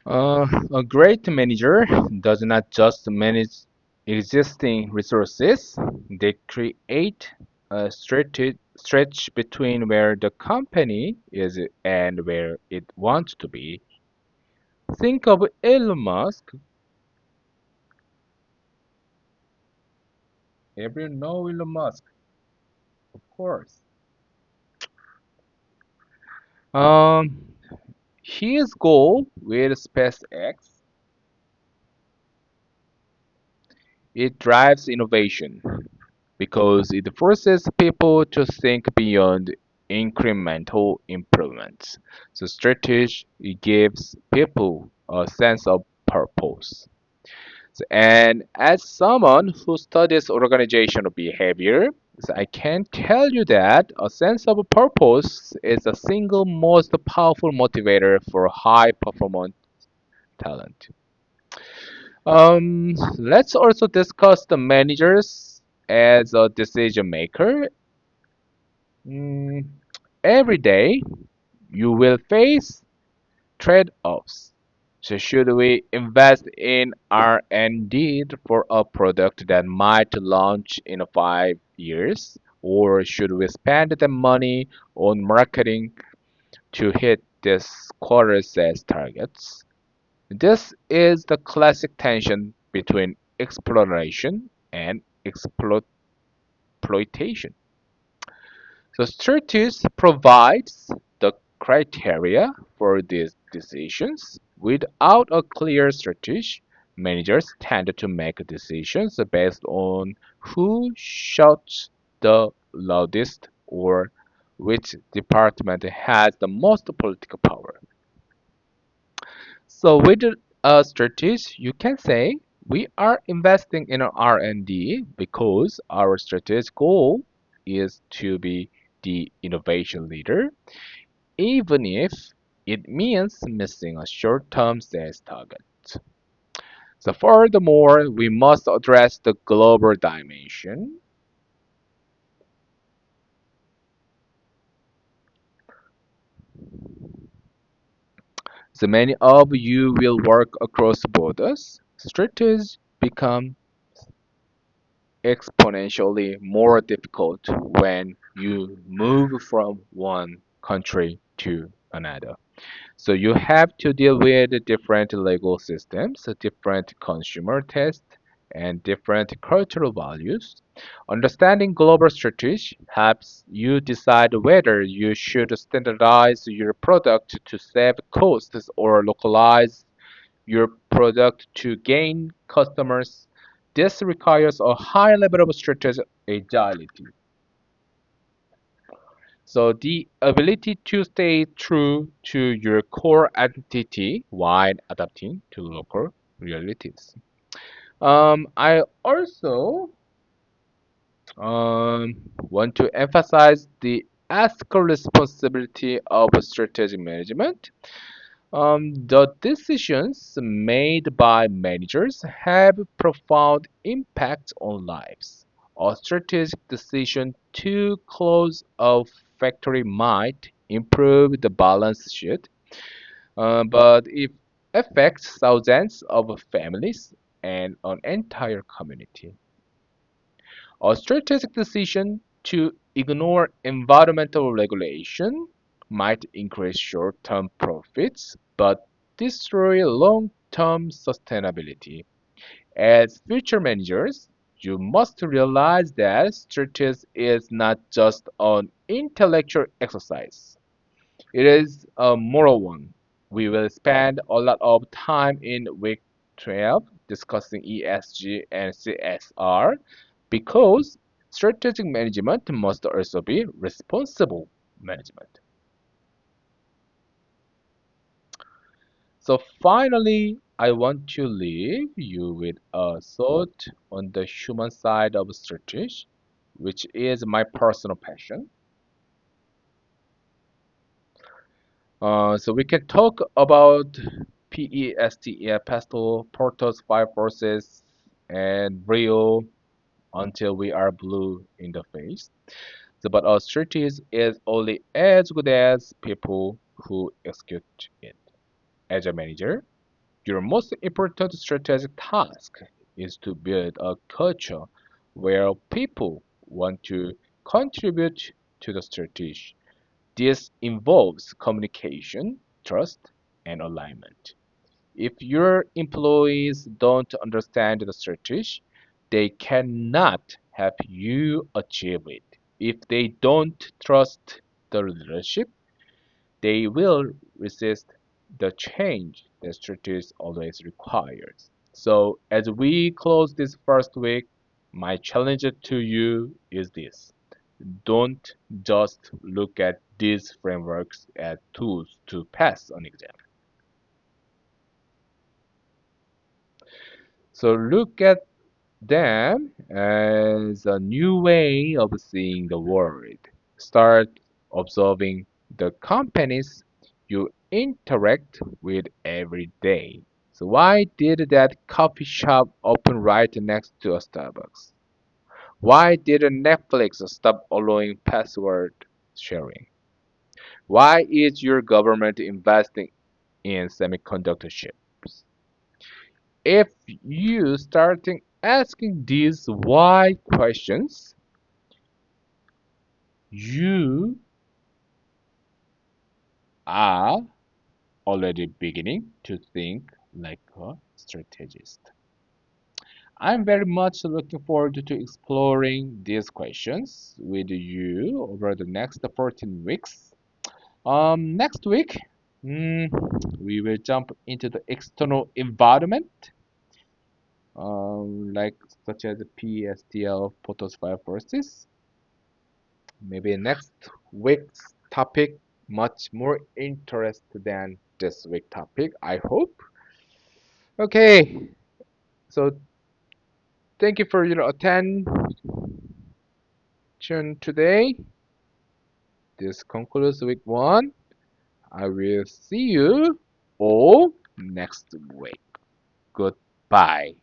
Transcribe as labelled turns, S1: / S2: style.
S1: A great manager does not just manage existing resources, they create a stretch between where the company is and where it wants to be. Think of Elon Musk. Everyone know Elon Musk, of course. Um, his goal with SpaceX, it drives innovation because it forces people to think beyond incremental improvements. So strategy it gives people a sense of purpose. And as someone who studies organizational behavior, I can tell you that a sense of purpose is the single most powerful motivator for high performance talent. Let's also discuss the managers as a decision maker. Mm, every day you will face trade-offs. So should we invest in R&D for a product that might launch in 5 years? Or should we spend the money on marketing to hit this quarter's sales targets? This is the classic tension between exploration and exploitation. So Stratus provides the criteria for these decisions. Without a clear strategy, managers tend to make decisions based on who shouts the loudest or which department has the most political power. So with a strategy, you can say we are investing in R&D because our strategic goal is to be the innovation leader, even if it means missing a short-term sales target. So furthermore, we must address the global dimension. So many of you will work across borders. Strategies become exponentially more difficult when you move from one country to another. So you have to deal with different legal systems, different consumer tastes, and different cultural values. Understanding global strategy helps you decide whether you should standardize your product to save costs or localize your product to gain customers. This requires a high level of strategic agility. So the ability to stay true to your core identity while adapting to local realities. I also want to emphasize the ethical responsibility of strategic management. The decisions made by managers have profound impact on lives. A strategic decision to close a factory might improve the balance sheet, but it affects thousands of families and an entire community. A strategic decision to ignore environmental regulation might increase short-term profits but destroy long-term sustainability. As future managers, you must realize that strategy is not just an intellectual exercise. It is a moral one. We will spend a lot of time in week 12 discussing ESG and CSR because strategic management must also be responsible management. So finally, I want to leave you with a thought on the human side of strategy, which is my personal passion. So we can talk about PESTE, Pastel, Portos, Five Forces, and Rio until we are blue in the face. So, but our strategy is only as good as people who execute it. As a manager, Your most important strategic task is to build a culture where people want to contribute to the strategy. This involves communication, trust, and alignment. If your employees don't understand the strategy, they cannot help you achieve it. If they don't trust the leadership, they will resist the change that strategy always requires. So, as we close this first week, my challenge to you is this: don't just look at these frameworks as tools to pass an exam. So, look at them as a new way of seeing the world. Start observing the companies you interact with every day. So why did that coffee shop open right next to a Starbucks? Why did Netflix stop allowing password sharing? Why is your government investing in semiconductor chips? If you start asking these why questions, you are already beginning to think like a strategist. I'm very much looking forward to exploring these questions with you over the next 14 weeks. Next week, mm, we will jump into the external environment, like such as PSTL photosphere forces. Maybe next week's topic much more interesting than this week topic, I hope. Okay, so thank you for your attention today. This concludes week one. I will see you all next week. Goodbye.